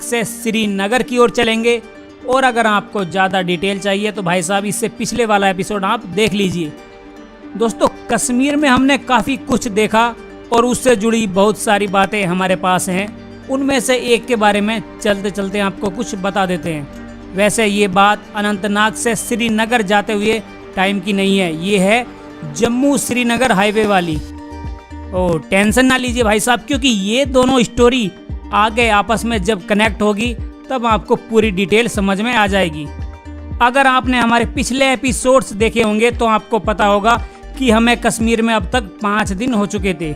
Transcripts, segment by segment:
से श्रीनगर की ओर चलेंगे। और अगर आपको ज़्यादा डिटेल चाहिए तो भाई साहब इससे पिछले वाला एपिसोड आप देख लीजिए। दोस्तों, कश्मीर में हमने काफ़ी कुछ देखा और उससे जुड़ी बहुत सारी बातें हमारे पास हैं। उनमें से एक के बारे में चलते चलते आपको कुछ बता देते हैं। वैसे ये बात अनंतनाग से श्रीनगर जाते हुए टाइम की नहीं है, ये है जम्मू श्रीनगर हाईवे वाली। ओ टेंशन ना लीजिए भाई साहब, क्योंकि ये दोनों स्टोरी आगे आपस में जब कनेक्ट होगी तब आपको पूरी डिटेल समझ में आ जाएगी। अगर आपने हमारे पिछले एपिसोड्स देखे होंगे तो आपको पता होगा कि हमें कश्मीर में अब तक 5 दिन हो चुके थे।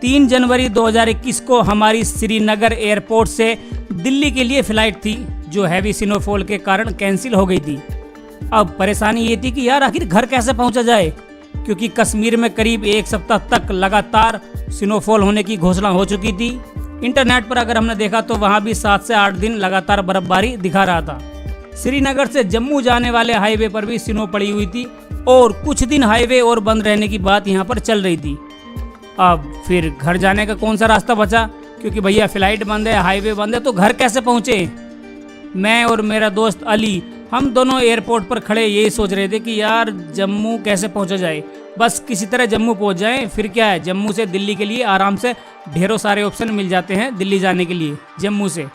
3 जनवरी 2021 को हमारी श्रीनगर एयरपोर्ट से दिल्ली के लिए फ़्लाइट थी, जो हैवी स्नोफॉल के कारण कैंसिल हो गई थी। अब परेशानी ये थी कि यार आखिर घर कैसे पहुंचा जाए, क्योंकि कश्मीर में करीब 1 सप्ताह तक लगातार स्नोफॉल होने की घोषणा हो चुकी थी। इंटरनेट पर अगर हमने देखा तो वहाँ भी 7 से 8 दिन लगातार बर्फबारी दिखा रहा था। श्रीनगर से जम्मू जाने वाले हाईवे पर भी स्नो पड़ी हुई थी और कुछ दिन हाईवे और बंद रहने की बात यहाँ पर चल रही थी। अब फिर घर जाने का कौन सा रास्ता बचा, क्योंकि भैया फ्लाइट बंद है, हाईवे बंद है, तो घर कैसे पहुँचे। मैं और मेरा दोस्त अली, हम दोनों एयरपोर्ट पर खड़े यही सोच रहे थे कि यार जम्मू कैसे पहुंचा जाए, बस किसी तरह जम्मू पहुंच जाएं। फिर क्या है, जम्मू से दिल्ली के लिए आराम से ढेरों सारे ऑप्शन मिल जाते हैं दिल्ली जाने के लिए जम्मू से।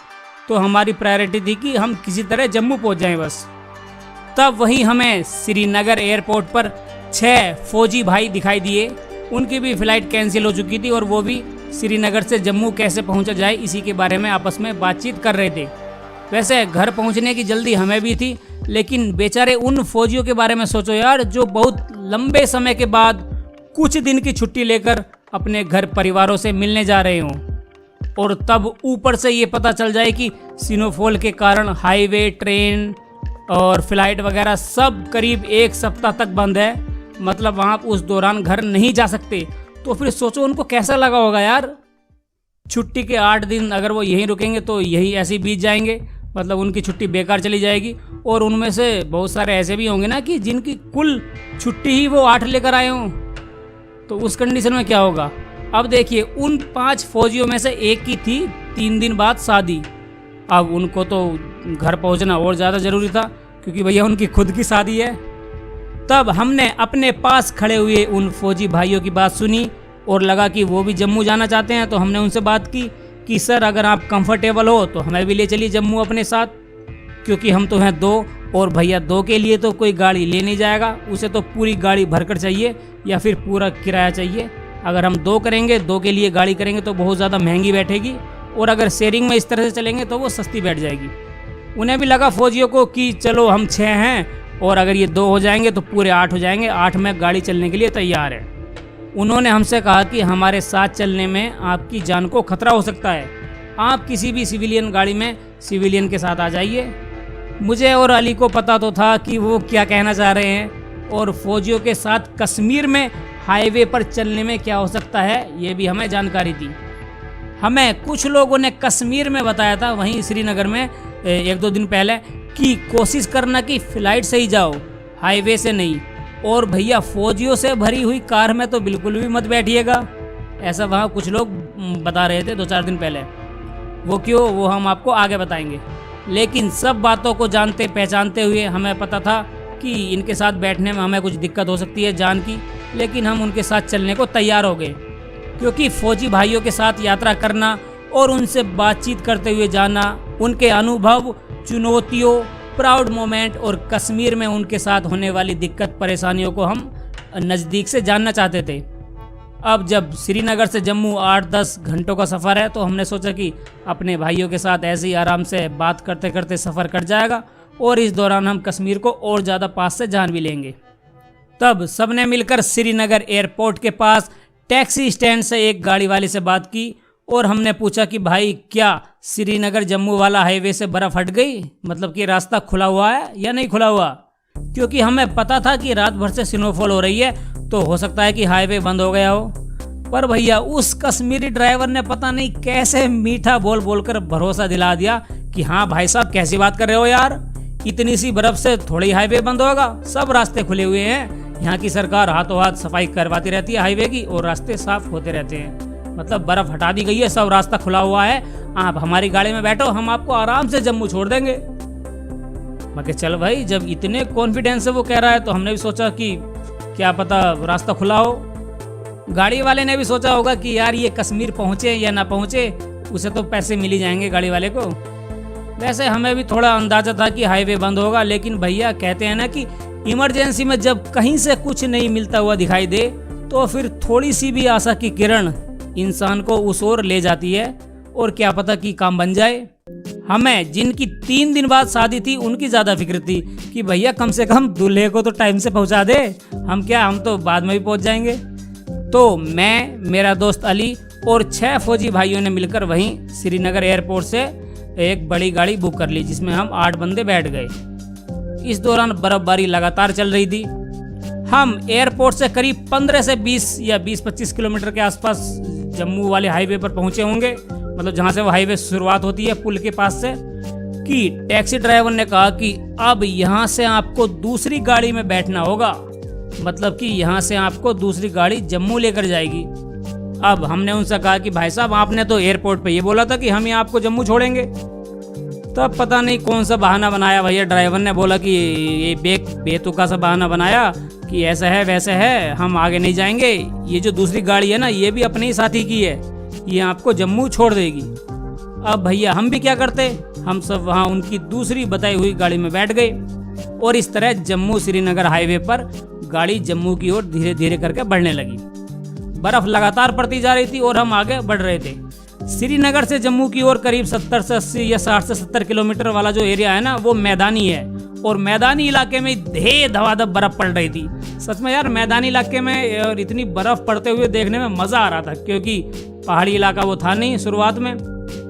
तो हमारी प्रायोरिटी थी कि हम किसी तरह जम्मू पहुंच जाएं बस। तब वहीं हमें श्रीनगर एयरपोर्ट पर 6 फौजी भाई दिखाई दिए। उनकी भी फ़्लाइट कैंसिल हो चुकी थी और वो भी श्रीनगर से जम्मू कैसे पहुँचा जाए इसी के बारे में आपस में बातचीत कर रहे थे। वैसे घर पहुंचने की जल्दी हमें भी थी, लेकिन बेचारे उन फौजियों के बारे में सोचो यार, जो बहुत लंबे समय के बाद कुछ दिन की छुट्टी लेकर अपने घर परिवारों से मिलने जा रहे हों, और तब ऊपर से ये पता चल जाए कि स्नोफॉल के कारण हाईवे, ट्रेन और फ्लाइट वगैरह सब करीब 1 सप्ताह तक बंद है। मतलब वहाँ उस दौरान घर नहीं जा सकते। तो फिर सोचो उनको कैसा लगा होगा यार। छुट्टी के 8 दिन अगर वो यहीं रुकेंगे तो यही ऐसे बीत जाएंगे, मतलब उनकी छुट्टी बेकार चली जाएगी। और उनमें से बहुत सारे ऐसे भी होंगे ना कि जिनकी कुल छुट्टी ही वो 8 लेकर आए हों, तो उस कंडीशन में क्या होगा। अब देखिए, उन 5 फौजियों में से एक की थी 3 दिन बाद शादी। अब उनको तो घर पहुंचना और ज़्यादा ज़रूरी था, क्योंकि भैया उनकी खुद की शादी है। तब हमने अपने पास खड़े हुए उन फौजी भाइयों की बात सुनी और लगा कि वो भी जम्मू जाना चाहते हैं। तो हमने उनसे बात की कि सर अगर आप कंफर्टेबल हो तो हमें भी ले चलिए जम्मू अपने साथ, क्योंकि हम तो हैं 2 और भैया 2 के लिए तो कोई गाड़ी ले नहीं जाएगा, उसे तो पूरी गाड़ी भरकर चाहिए या फिर पूरा किराया चाहिए। अगर हम 2 करेंगे, 2 के लिए गाड़ी करेंगे तो बहुत ज़्यादा महंगी बैठेगी, और अगर शेयरिंग में इस तरह से चलेंगे तो वो सस्ती बैठ जाएगी। उन्हें भी लगा फौजियों को कि चलो हम 6 हैं और अगर ये 2 हो जाएंगे तो पूरे 8 हो जाएंगे, 8 में गाड़ी चलने के लिए तैयार है। उन्होंने हमसे कहा कि हमारे साथ चलने में आपकी जान को खतरा हो सकता है, आप किसी भी सिविलियन गाड़ी में सिविलियन के साथ आ जाइए। मुझे और अली को पता तो था कि वो क्या कहना चाह रहे हैं, और फौजियों के साथ कश्मीर में हाईवे पर चलने में क्या हो सकता है ये भी हमें जानकारी थी। हमें कुछ लोगों ने कश्मीर में बताया था, वहीं श्रीनगर में 1-2 दिन पहले, कि कोशिश करना कि फ़्लाइट से ही जाओ, हाईवे से नहीं। और भैया फौजियों से भरी हुई कार में तो बिल्कुल भी मत बैठिएगा, ऐसा वहाँ कुछ लोग बता रहे थे 2-4 दिन पहले। वो क्यों, वो हम आपको आगे बताएंगे। लेकिन सब बातों को जानते पहचानते हुए हमें पता था कि इनके साथ बैठने में हमें कुछ दिक्कत हो सकती है जान की, लेकिन हम उनके साथ चलने को तैयार हो गए, क्योंकि फौजी भाइयों के साथ यात्रा करना और उनसे बातचीत करते हुए जाना, उनके अनुभव, चुनौतियों, प्राउड मोमेंट और कश्मीर में उनके साथ होने वाली दिक्कत परेशानियों को हम नज़दीक से जानना चाहते थे। अब जब श्रीनगर से जम्मू 8-10 घंटों का सफ़र है, तो हमने सोचा कि अपने भाइयों के साथ ऐसे ही आराम से बात करते करते सफ़र कट जाएगा और इस दौरान हम कश्मीर को और ज़्यादा पास से जान भी लेंगे। तब सबने मिलकर श्रीनगर एयरपोर्ट के पास टैक्सी स्टैंड से एक गाड़ी वाले से बात की और हमने पूछा कि भाई क्या श्रीनगर जम्मू वाला हाईवे से बर्फ़ हट गई, मतलब कि रास्ता खुला हुआ है या नहीं खुला हुआ, क्योंकि हमें पता था कि रात भर से स्नोफॉल हो रही है तो हो सकता है कि हाईवे बंद हो गया हो। पर भैया उस कश्मीरी ड्राइवर ने पता नहीं कैसे मीठा बोल बोलकर भरोसा दिला दिया कि हाँ भाई साहब कैसी बात कर रहे हो यार, इतनी सी बर्फ से थोड़ी हाईवे बंद होगा, सब रास्ते खुले हुए हैं, यहाँ की सरकार हाथों हाथ सफाई करवाती रहती है हाईवे की और रास्ते साफ होते रहते हैं। मतलब बर्फ हटा दी गई है, सब रास्ता खुला हुआ है, आप हमारी गाड़ी में बैठो, हम आपको आराम से जम्मू छोड़ देंगे। मैं कहा चल भाई, जब इतने कॉन्फिडेंस से वो कह रहा है तो हमने भी सोचा कि क्या पता रास्ता खुला हो। गाड़ी वाले ने भी सोचा होगा कि यार ये कश्मीर पहुंचे या ना पहुंचे, उसे तो पैसे मिल ही जाएंगे गाड़ी वाले को। वैसे हमें भी थोड़ा अंदाजा था कि हाईवे बंद होगा, लेकिन भैया कहते हैं ना कि इमरजेंसी में जब कहीं से कुछ नहीं मिलता हुआ दिखाई दे तो फिर थोड़ी सी भी आशा की किरण इंसान को उस ओर ले जाती है, और क्या पता कि काम बन जाए। हमें जिनकी 3 दिन बाद शादी थी उनकी ज़्यादा फिक्र थी कि भैया कम से कम दूल्हे को तो टाइम से पहुंचा दे, हम तो बाद में भी पहुंच जाएंगे। तो मैं, मेरा दोस्त अली और 6 फौजी भाइयों ने मिलकर वहीं श्रीनगर एयरपोर्ट से एक बड़ी गाड़ी बुक कर ली, जिसमें हम 8 बंदे बैठ गए। इस दौरान बर्फबारी लगातार चल रही थी। हम एयरपोर्ट से करीब 15 से 20 या 20-25 किलोमीटर के आसपास जम्मू वाले हाईवे पर पहुंचे होंगे, मतलब जहां से वो हाईवे शुरुआत होती है पुल के पास से, कि टैक्सी ड्राइवर ने कहा कि अब यहां से आपको दूसरी गाड़ी में बैठना होगा, मतलब कि यहां से आपको दूसरी गाड़ी जम्मू लेकर जाएगी। अब हमने उनसे कहा कि भाई साहब, आपने तो एयरपोर्ट पे ये बोला था कि हम यहाँ आपको जम्मू छोड़ेंगे। तब पता नहीं कौन सा बहाना बनाया भैया ड्राइवर ने, बोला कि ये बेतुका सा बहाना बनाया कि ऐसा है वैसा है, हम आगे नहीं जाएंगे, ये जो दूसरी गाड़ी है ना ये भी अपने ही साथी की है, ये आपको जम्मू छोड़ देगी। अब भैया हम भी क्या करते, हम सब वहाँ उनकी दूसरी बताई हुई गाड़ी में बैठ गए और इस तरह जम्मू श्रीनगर हाईवे पर गाड़ी जम्मू की ओर धीरे धीरे करके बढ़ने लगी। बर्फ लगातार पड़ती जा रही थी और हम आगे बढ़ रहे थे। श्रीनगर से जम्मू की ओर करीब 70 से 80 या 60 से 70 किलोमीटर वाला जो एरिया है ना, वो मैदानी है, और मैदानी इलाके में ढेर धवाधप बर्फ पड़ रही थी। सच में यार, मैदानी इलाके में और इतनी बर्फ पड़ते हुए देखने में मज़ा आ रहा था, क्योंकि पहाड़ी इलाका वो था नहीं शुरुआत में,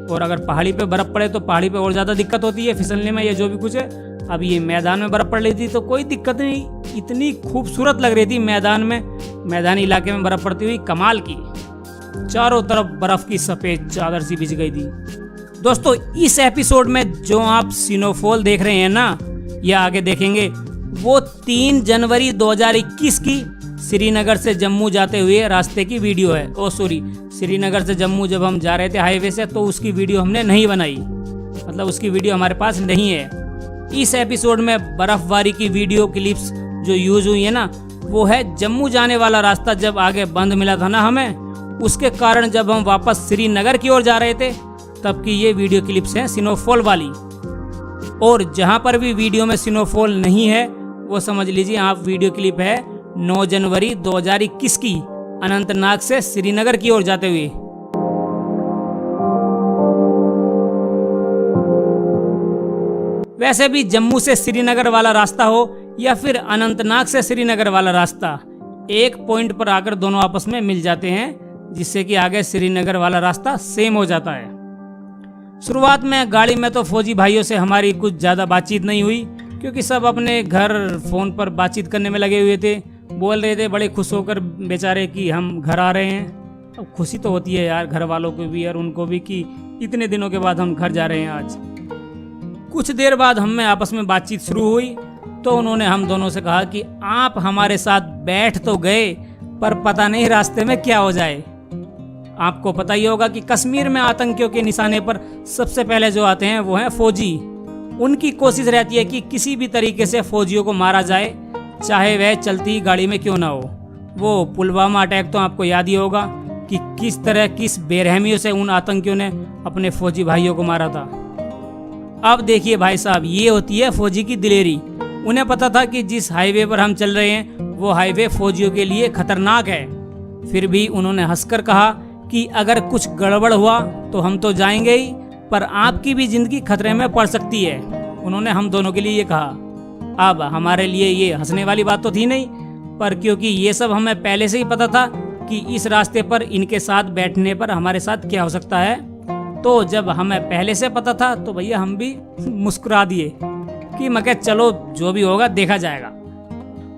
और अगर पहाड़ी पे बर्फ पड़े तो पहाड़ी पे और ज़्यादा दिक्कत होती है फिसलने में या जो भी कुछ है। अब ये मैदान में बर्फ पड़ रही थी तो कोई दिक्कत नहीं, इतनी खूबसूरत लग रही थी मैदान में, मैदानी इलाके में बर्फ पड़ती हुई, कमाल की। चारों तरफ बर्फ की सफ़ेद चादर सी बिछ गई थी। दोस्तों, इस एपिसोड में जो आप स्नोफॉल देख रहे हैं ना, या आगे देखेंगे, वो 3 जनवरी 2021 की श्रीनगर से जम्मू जाते हुए रास्ते की वीडियो है। ओ सॉरी, श्रीनगर से जम्मू जब हम जा रहे थे हाईवे से, तो उसकी वीडियो हमने नहीं बनाई, मतलब उसकी वीडियो हमारे पास नहीं है। इस एपिसोड में बर्फबारी की वीडियो क्लिप्स जो यूज हुई है ना, वो है जम्मू जाने वाला रास्ता जब आगे बंद मिला था ना हमें, उसके कारण जब हम वापस श्रीनगर की ओर जा रहे थे तब की ये वीडियो क्लिप्स हैं स्नोफॉल वाली। और जहां पर भी वीडियो में स्नोफॉल नहीं है वो समझ लीजिए आप वीडियो क्लिप है 9 जनवरी 2021 की, अनंतनाग से श्रीनगर की ओर जाते हुए। वैसे भी जम्मू से श्रीनगर वाला रास्ता हो या फिर अनंतनाग से श्रीनगर वाला रास्ता, एक पॉइंट पर आकर दोनों आपस में मिल जाते हैं, जिससे कि आगे श्रीनगर वाला रास्ता सेम हो जाता है। शुरुआत में गाड़ी में तो फौजी भाइयों से हमारी कुछ ज़्यादा बातचीत नहीं हुई, क्योंकि सब अपने घर फ़ोन पर बातचीत करने में लगे हुए थे, बोल रहे थे बड़े खुश होकर बेचारे कि हम घर आ रहे हैं। अब खुशी तो होती है यार घर वालों को भी और उनको भी कि इतने दिनों के बाद हम घर जा रहे हैं आज। कुछ देर बाद हम में आपस में बातचीत शुरू हुई तो उन्होंने हम दोनों से कहा कि आप हमारे साथ बैठ तो गए, पर पता नहीं रास्ते में क्या हो जाए। आपको पता ही होगा कि कश्मीर में आतंकियों के निशाने पर सबसे पहले जो आते हैं वो हैं फौजी। उनकी कोशिश रहती है कि किसी भी तरीके से फौजियों को मारा जाए, चाहे वह चलती गाड़ी में क्यों ना हो। वो पुलवामा अटैक तो आपको याद ही होगा कि किस तरह किस बेरहमियों से उन आतंकियों ने अपने फौजी भाइयों को मारा था। अब देखिए भाई साहब, ये होती है फौजी की दिलेरी। उन्हें पता था कि जिस हाईवे पर हम चल रहे हैं वो हाईवे फौजियों के लिए खतरनाक है, फिर भी उन्होंने हंसकर कहा कि अगर कुछ गड़बड़ हुआ तो हम तो जाएंगे ही, पर आपकी भी जिंदगी खतरे में पड़ सकती है। उन्होंने हम दोनों के लिए ये कहा। अब हमारे लिए ये हंसने वाली बात तो थी नहीं, पर क्योंकि ये सब हमें पहले से ही पता था कि इस रास्ते पर इनके साथ बैठने पर हमारे साथ क्या हो सकता है, तो जब हमें पहले से पता था तो भैया हम भी मुस्कुरा दिए कि मैं चलो जो भी होगा देखा जाएगा।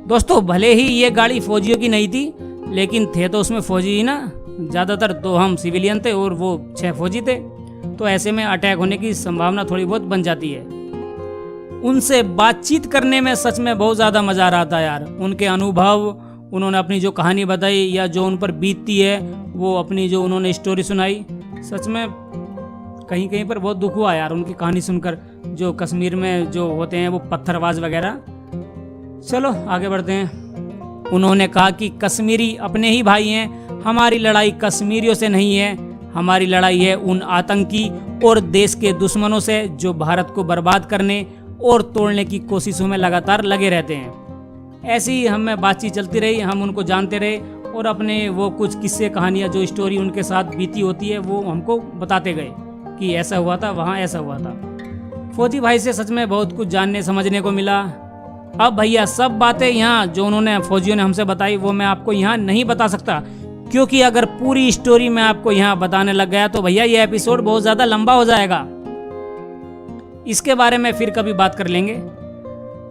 दोस्तों, भले ही ये गाड़ी फौजियों की नहीं थी, लेकिन थे तो उसमें फौजी ही ना, ज़्यादातर तो हम सिविलियन थे और वो 6 फौजी थे, तो ऐसे में अटैक होने की संभावना थोड़ी बहुत बन जाती है। उनसे बातचीत करने में सच में बहुत ज़्यादा मज़ा आ रहा था यार। उनके अनुभव, उन्होंने अपनी जो कहानी बताई या जो उन पर बीतती है वो अपनी जो उन्होंने स्टोरी सुनाई, सच में कहीं कहीं पर बहुत दुख हुआ यार उनकी कहानी सुनकर, जो कश्मीर में जो होते हैं वो पत्थरबाज वगैरह। चलो आगे बढ़ते हैं। उन्होंने कहा कि कश्मीरी अपने ही भाई हैं, हमारी लड़ाई कश्मीरियों से नहीं है, हमारी लड़ाई है उन आतंकी और देश के दुश्मनों से जो भारत को बर्बाद करने और तोड़ने की कोशिशों में लगातार लगे रहते हैं। ऐसी ही हमें बातचीत चलती रही, हम उनको जानते रहे और अपने वो कुछ किस्से कहानियाँ जो स्टोरी उनके साथ बीती होती है वो हमको बताते गए कि ऐसा हुआ था, वहाँ ऐसा हुआ था। फौजी भाई से सच में बहुत कुछ जानने समझने को मिला। अब भैया सब बातें यहाँ जो उन्होंने फौजियों ने हमसे बताई वो मैं आपको यहाँ नहीं बता सकता, क्योंकि अगर पूरी स्टोरी मैं आपको यहाँ बताने लग गया तो भैया ये एपिसोड बहुत ज़्यादा लंबा हो जाएगा। इसके बारे में फिर कभी बात कर लेंगे।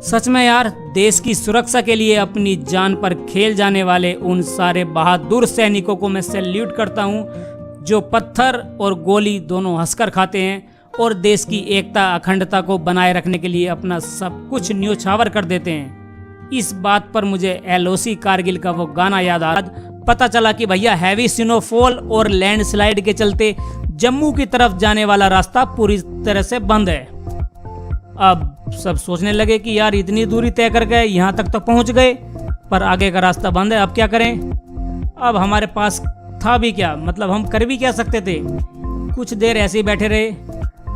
सच में यार देश की सुरक्षा के लिए अपनी जान पर खेल जाने वाले उन सारे बहादुर सैनिकों को मैं सैल्यूट करता हूँ जो पत्थर और गोली दोनों हंसकर खाते हैं और देश की एकता अखंडता को बनाए रखने के लिए अपना सब कुछ न्योछावर कर देते हैं। इस बात पर मुझे LOC कारगिल का वो गाना याद आ रहा। पता चला कि भैया हैवी स्नोफॉल और लैंडस्लाइड के चलते जम्मू की तरफ जाने वाला रास्ता पूरी तरह से बंद है। अब सब सोचने लगे कि यार इतनी दूरी तय कर गए, यहाँ तक तो पहुँच गए, पर आगे का रास्ता बंद है, अब क्या करें। अब हमारे पास था भी क्या, मतलब हम कर भी क्या सकते थे। कुछ देर ऐसे ही बैठे रहे।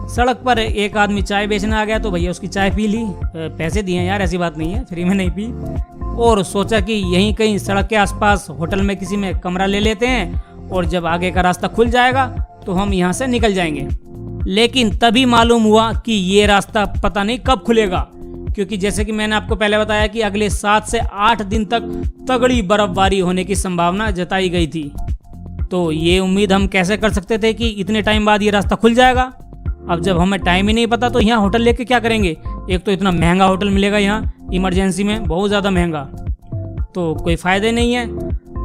सड़क पर एक आदमी चाय बेचने आ गया तो भैया उसकी चाय पी ली, पैसे दिए यार, ऐसी बात नहीं है, फ्री में नहीं पी। और सोचा कि यहीं कहीं सड़क के आसपास होटल में किसी में कमरा ले लेते हैं और जब आगे का रास्ता खुल जाएगा तो हम यहाँ से निकल जाएंगे। लेकिन तभी मालूम हुआ कि ये रास्ता पता नहीं कब खुलेगा, क्योंकि जैसे कि मैंने आपको पहले बताया कि अगले 7 से 8 दिन तक तगड़ी बर्फबारी होने की संभावना जताई गई थी। तो ये उम्मीद हम कैसे कर सकते थे कि इतने टाइम बाद ये रास्ता खुल जाएगा। अब जब हमें टाइम ही नहीं पता तो यहाँ होटल लेके क्या करेंगे। एक तो इतना महंगा होटल मिलेगा यहाँ इमरजेंसी में, बहुत ज़्यादा महंगा, तो कोई फ़ायदा नहीं है।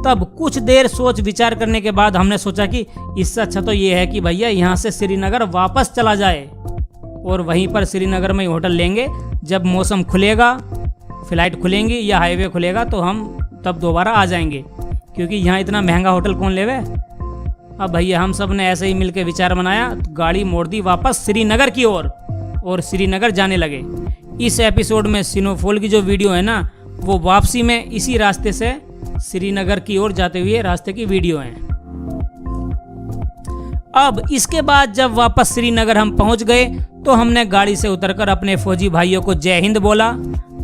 तब कुछ देर सोच विचार करने के बाद हमने सोचा कि इससे अच्छा तो ये है कि भैया यहाँ से श्रीनगर वापस चला जाए और वहीं पर श्रीनगर में होटल लेंगे। जब मौसम खुलेगा, फ़्लाइट खुलेंगी या हाईवे खुलेगा तो हम तब दोबारा आ जाएंगे, क्योंकि यहाँ इतना महंगा होटल कौन लेवे। अब भैया हम सब ने ऐसे ही मिलकर विचार बनाया, तो गाड़ी मोड़ दी वापस श्रीनगर की ओर और श्रीनगर जाने लगे। इस एपिसोड में स्नोफॉल की जो वीडियो है ना, वो वापसी में इसी रास्ते से श्रीनगर की ओर जाते हुए रास्ते की वीडियो है। अब इसके बाद जब वापस श्रीनगर हम पहुंच गए तो हमने गाड़ी से उतरकर अपने फौजी भाइयों को जय हिंद बोला।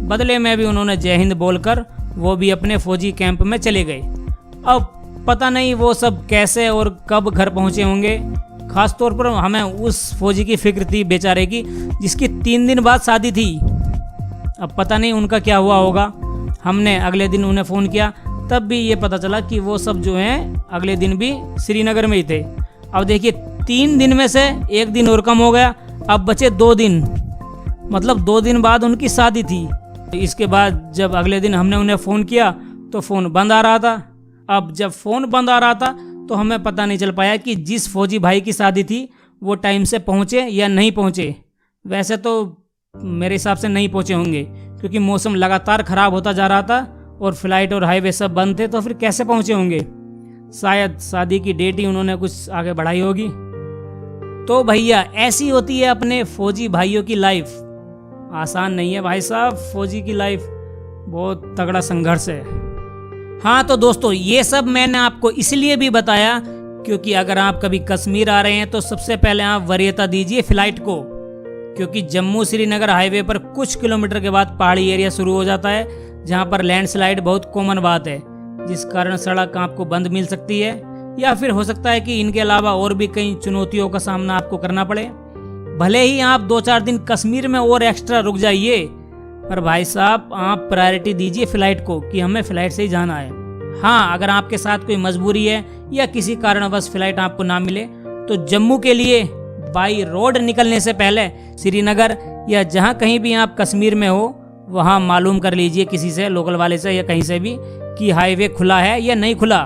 बदले में भी उन्होंने जय हिंद बोलकर वो भी अपने फौजी कैंप में चले गए। अब पता नहीं वो सब कैसे और कब घर पहुंचे होंगे। खास तौर पर हमें उस फौजी की फिक्र थी बेचारे की, जिसकी 3 दिन बाद शादी थी। अब पता नहीं उनका क्या हुआ होगा। हमने अगले दिन उन्हें फ़ोन किया, तब भी ये पता चला कि वो सब जो हैं अगले दिन भी श्रीनगर में ही थे। अब देखिए 3 दिन में से 1 दिन और कम हो गया, अब बचे 2 दिन, मतलब 2 दिन बाद उनकी शादी थी। इसके बाद जब अगले दिन हमने उन्हें फ़ोन किया तो फ़ोन बंद आ रहा था। अब जब फ़ोन बंद आ रहा था तो हमें पता नहीं चल पाया कि जिस फौजी भाई की शादी थी वो टाइम से पहुँचे या नहीं पहुँचे। वैसे तो मेरे हिसाब से नहीं पहुँचे होंगे, क्योंकि मौसम लगातार ख़राब होता जा रहा था और फ्लाइट और हाईवे सब बंद थे, तो फिर कैसे पहुँचे होंगे। शायद शादी की डेट ही उन्होंने कुछ आगे बढ़ाई होगी। तो भैया ऐसी होती है अपने फौजी भाइयों की लाइफ। आसान नहीं है भाई साहब, फौजी की लाइफ बहुत तगड़ा संघर्ष है। हाँ तो दोस्तों ये सब मैंने आपको इसलिए भी बताया क्योंकि अगर आप कभी कश्मीर आ रहे हैं तो सबसे पहले आप वरीयता दीजिए फ्लाइट को, क्योंकि जम्मू श्रीनगर हाईवे पर कुछ किलोमीटर के बाद पहाड़ी एरिया शुरू हो जाता है, जहाँ पर लैंडस्लाइड बहुत कॉमन बात है, जिस कारण सड़क आपको बंद मिल सकती है या फिर हो सकता है कि इनके अलावा और भी कई चुनौतियों का सामना आपको करना पड़े। भले ही आप 2-4 दिन कश्मीर में और एक्स्ट्रा रुक जाइए, पर भाई साहब आप प्रायोरिटी दीजिए फ्लाइट को कि हमें फ्लाइट से ही जाना है। हाँ अगर आपके साथ कोई मजबूरी है या किसी कारणवश फ्लाइट आपको ना मिले तो जम्मू के लिए बाई रोड निकलने से पहले श्रीनगर या जहाँ कहीं भी आप कश्मीर में हो वहाँ मालूम कर लीजिए किसी से, लोकल वाले से या कहीं से भी, कि हाईवे खुला है या नहीं खुला।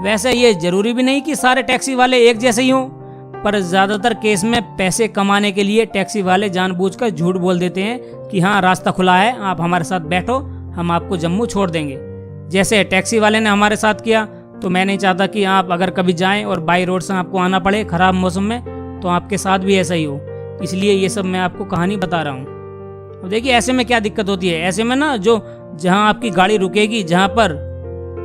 वैसे ये जरूरी भी नहीं कि सारे टैक्सी वाले एक जैसे ही हों, पर ज़्यादातर केस में पैसे कमाने के लिए टैक्सी वाले जानबूझकर झूठ बोल देते हैं कि हाँ रास्ता खुला है, आप हमारे साथ बैठो, हम आपको जम्मू छोड़ देंगे। जैसे टैक्सी वाले ने हमारे साथ किया, तो मैं नहीं चाहता कि आप अगर कभी जाएं और बाई रोड से आपको आना पड़े ख़राब मौसम में, तो आपके साथ भी ऐसा ही हो। इसलिए ये सब मैं आपको कहानी बता रहा हूँ। अब देखिए ऐसे में क्या दिक्कत होती है, ऐसे में ना जो जहाँ आपकी गाड़ी रुकेगी जहाँ पर,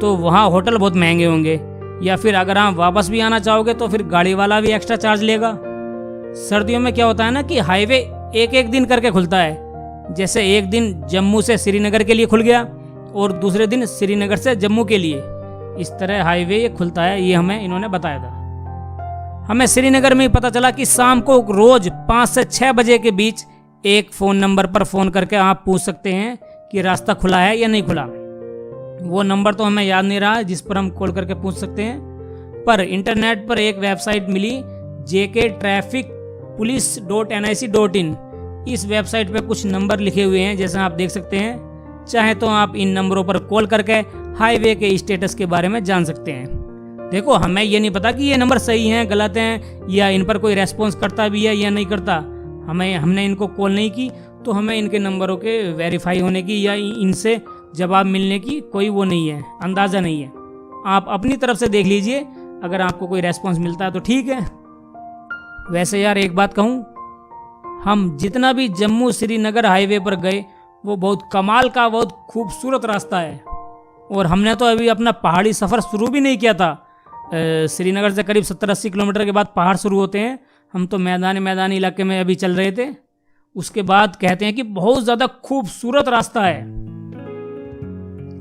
तो वहाँ होटल बहुत महंगे होंगे, या फिर अगर आप वापस भी आना चाहोगे तो फिर गाड़ी वाला भी एक्स्ट्रा चार्ज लेगा। सर्दियों में क्या होता है ना कि हाईवे एक एक दिन करके खुलता है। जैसे एक दिन जम्मू से श्रीनगर के लिए खुल गया और दूसरे दिन श्रीनगर से जम्मू के लिए, इस तरह हाईवे ये खुलता है। ये हमें इन्होंने बताया था। हमें श्रीनगर में ही पता चला कि शाम को रोज 5 से 6 बजे के बीच एक फ़ोन नंबर पर फ़ोन करके आप पूछ सकते हैं कि रास्ता खुला है या नहीं खुला। वो नंबर तो हमें याद नहीं रहा जिस पर हम कॉल करके पूछ सकते हैं, पर इंटरनेट पर एक वेबसाइट मिली jktrafficpolice.nic.in। इस वेबसाइट पे कुछ नंबर लिखे हुए हैं जैसे आप देख सकते हैं। चाहे तो आप इन नंबरों पर कॉल करके हाईवे के स्टेटस के बारे में जान सकते हैं। देखो हमें ये नहीं पता कि ये नंबर सही हैं गलत हैं, या इन पर कोई रेस्पॉन्स करता भी है या नहीं करता। हमने इनको कॉल नहीं की, तो हमें इनके नंबरों के वेरीफाई होने की या इनसे जवाब मिलने की कोई वो नहीं है, अंदाज़ा नहीं है। आप अपनी तरफ से देख लीजिए, अगर आपको कोई रेस्पॉन्स मिलता है तो ठीक है। वैसे यार एक बात कहूँ, हम जितना भी जम्मू श्रीनगर हाईवे पर गए वो बहुत कमाल का, बहुत खूबसूरत रास्ता है। और हमने तो अभी अपना पहाड़ी सफ़र शुरू भी नहीं किया था। श्रीनगर से करीब 70-80 किलोमीटर के बाद पहाड़ शुरू होते हैं। हम तो मैदानी इलाके में अभी चल रहे थे। उसके बाद कहते हैं कि बहुत ज़्यादा खूबसूरत रास्ता है।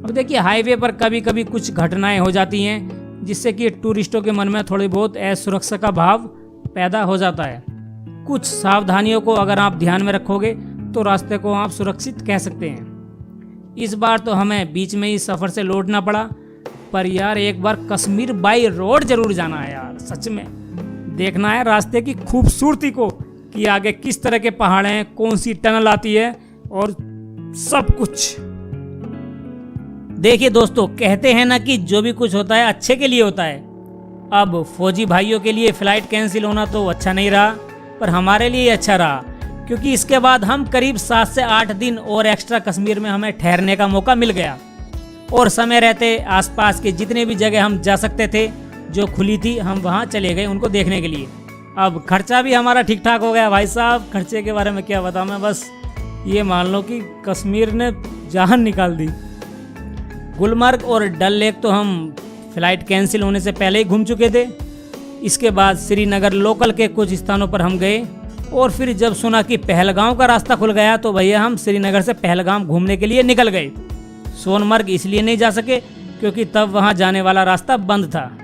अब देखिए हाईवे पर कभी कभी कुछ घटनाएं हो जाती हैं जिससे कि टूरिस्टों के मन में थोड़ी बहुत असुरक्षा का भाव पैदा हो जाता है। कुछ सावधानियों को अगर आप ध्यान में रखोगे तो रास्ते को आप सुरक्षित कह सकते हैं। इस बार तो हमें बीच में ही सफ़र से लौटना पड़ा, पर यार एक बार कश्मीर बाई रोड जरूर जाना है यार। सच में देखना है रास्ते की खूबसूरती को, कि आगे किस तरह के पहाड़ हैं, कौन सी टनल आती है और सब कुछ। देखिए दोस्तों, कहते हैं ना कि जो भी कुछ होता है अच्छे के लिए होता है। अब फौजी भाइयों के लिए फ़्लाइट कैंसिल होना तो अच्छा नहीं रहा, पर हमारे लिए अच्छा रहा, क्योंकि इसके बाद हम करीब 7 से 8 दिन और एक्स्ट्रा कश्मीर में हमें ठहरने का मौका मिल गया। और समय रहते आसपास के जितने भी जगह हम जा सकते थे जो खुली थी, हम वहाँ चले गए उनको देखने के लिए। अब खर्चा भी हमारा ठीक ठाक हो गया भाई साहब। खर्चे के बारे में क्या बताऊँ मैं, बस ये मान लो कि कश्मीर ने जान निकाल दी। गुलमर्ग और डल लेक तो हम फ़्लाइट कैंसिल होने से पहले ही घूम चुके थे। इसके बाद श्रीनगर लोकल के कुछ स्थानों पर हम गए, और फिर जब सुना कि पहलगाम का रास्ता खुल गया तो भैया हम श्रीनगर से पहलगाम घूमने के लिए निकल गए। सोनमर्ग इसलिए नहीं जा सके क्योंकि तब वहां जाने वाला रास्ता बंद था।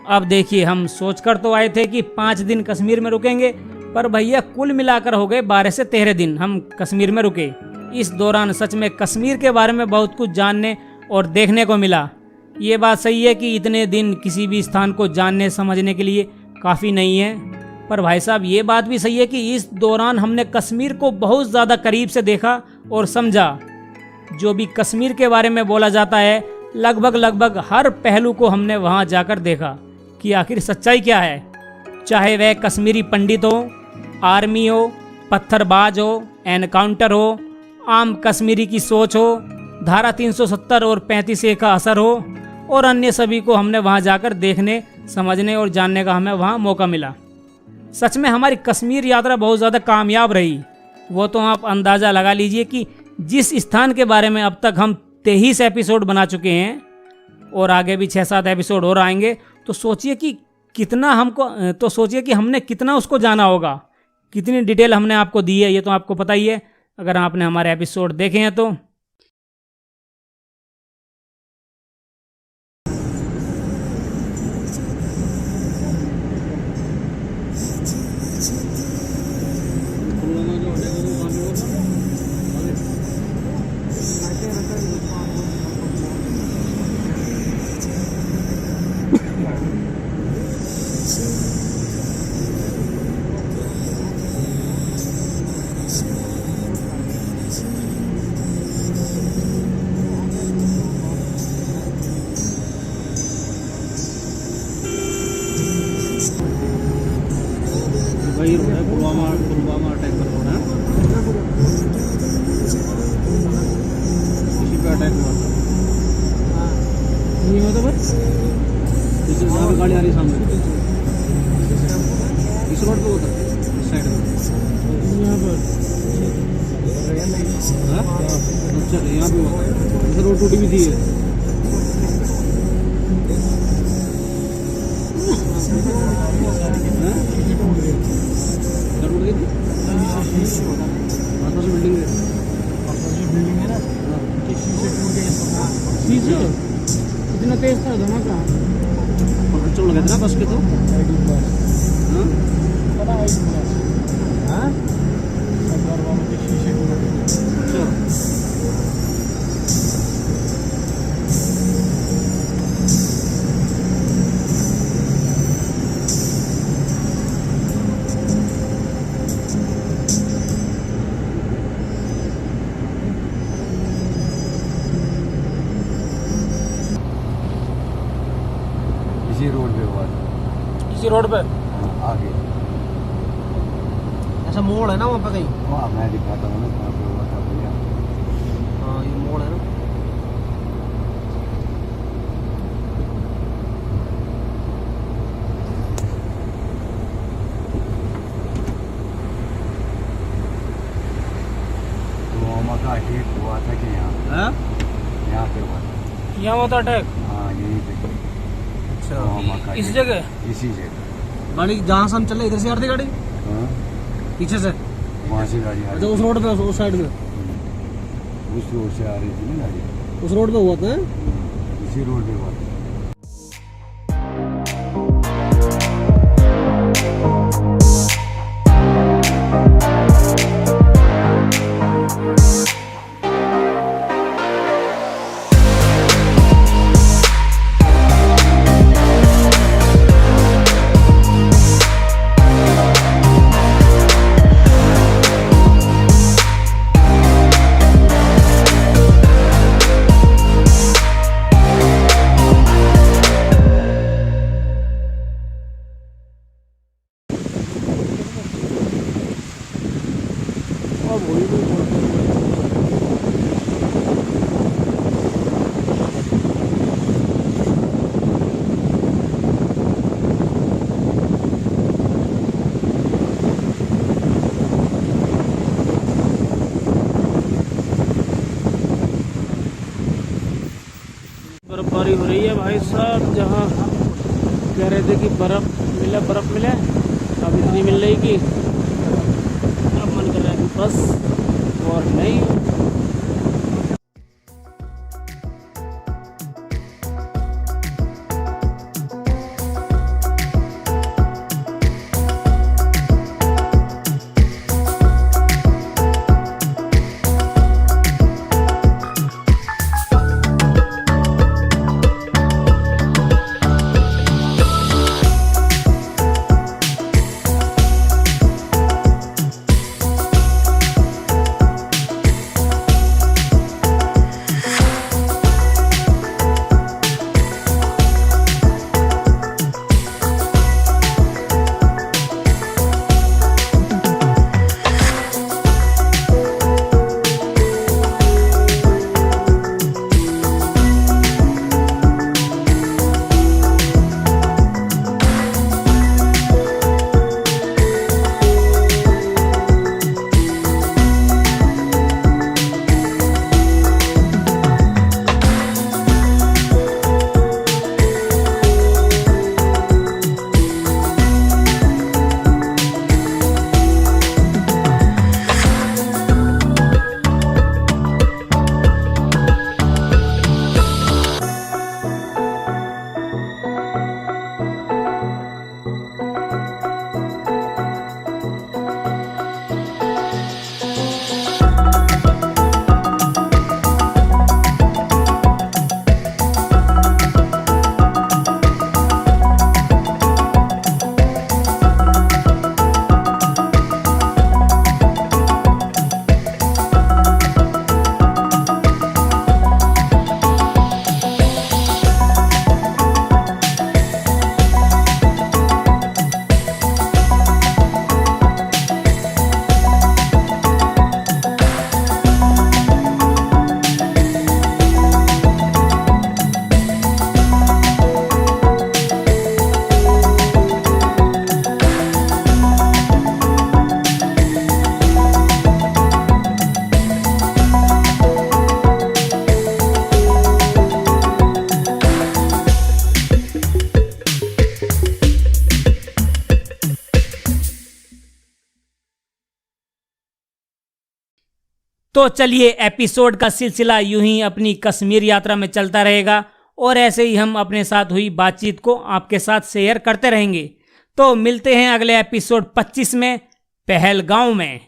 अब देखिए, हम सोचकर तो आए थे कि 5 दिन कश्मीर में रुकेंगे, पर भैया कुल मिलाकर हो गए 12 से 13 दिन हम कश्मीर में रुके। इस दौरान सच में कश्मीर के बारे में बहुत कुछ जानने और देखने को मिला। ये बात सही है कि इतने दिन किसी भी स्थान को जानने समझने के लिए काफ़ी नहीं है, पर भाई साहब ये बात भी सही है कि इस दौरान हमने कश्मीर को बहुत ज़्यादा करीब से देखा और समझा। जो भी कश्मीर के बारे में बोला जाता है, लगभग हर पहलू को हमने वहाँ जाकर देखा कि आखिर सच्चाई क्या है। चाहे वह कश्मीरी पंडित हो, आर्मी हो, पत्थरबाज हो, एनकाउंटर हो, आम कश्मीरी की सोच हो, धारा 370 और 35A का असर हो, और अन्य सभी को हमने वहाँ जाकर देखने, समझने और जानने का हमें वहाँ मौका मिला। सच में हमारी कश्मीर यात्रा बहुत ज़्यादा कामयाब रही। वो तो आप अंदाज़ा लगा लीजिए कि जिस स्थान के बारे में अब तक हम 23 एपिसोड बना चुके हैं और आगे भी 6-7 एपिसोड और आएंगे, तो सोचिए कि हमने कितना उसको जाना होगा, कितनी डिटेल हमने आपको दी है। ये तो आपको पता ही है अगर आपने हमारे एपिसोड देखे हैं तो। अच्छा यहाँ पे हुआ था, रोड टूटी भी थी ये। इतना तेज था धमाका, बच्चों लगे थे ना बस के तो। हाँ? अच्छा। इसी रोड पे हुआ था। इसी रोड पे आगे ऐसा मोड़ है ना वहाँ पे कहीं? वहाँ मैं दिखाता हूँ ना कहाँ पे हुआ था भैया। हाँ ये मोड़ है ना। तो का अटैक हुआ था कि यहाँ पे हुआ था। यहाँ हुआ था अटैक? हाँ यहीं पे। अच्छा इस जगह? इसी जगह। गाड़ी जहाँ से हम चले इधर से आ रही थी गाड़ी, हाँ पीछे से वहाँ से गाड़ी आ अच्छा रही उस रोड पे, उस साइड में, थी। उस रोड से आ रही थी ना गाड़ी। उस रोड पे हुआ था। इसी रोड पे हुआ था। बर्फबारी हो रही है भाई साहब, जहाँ कह रहे थे कि बर्फ मिले, अब इतनी मिल रही कि अब मन कर रहा है कि बस और नहीं। तो चलिए एपिसोड का सिलसिला यूं ही अपनी कश्मीर यात्रा में चलता रहेगा और ऐसे ही हम अपने साथ हुई बातचीत को आपके साथ शेयर करते रहेंगे। तो मिलते हैं अगले एपिसोड 25 में, पहलगांव में।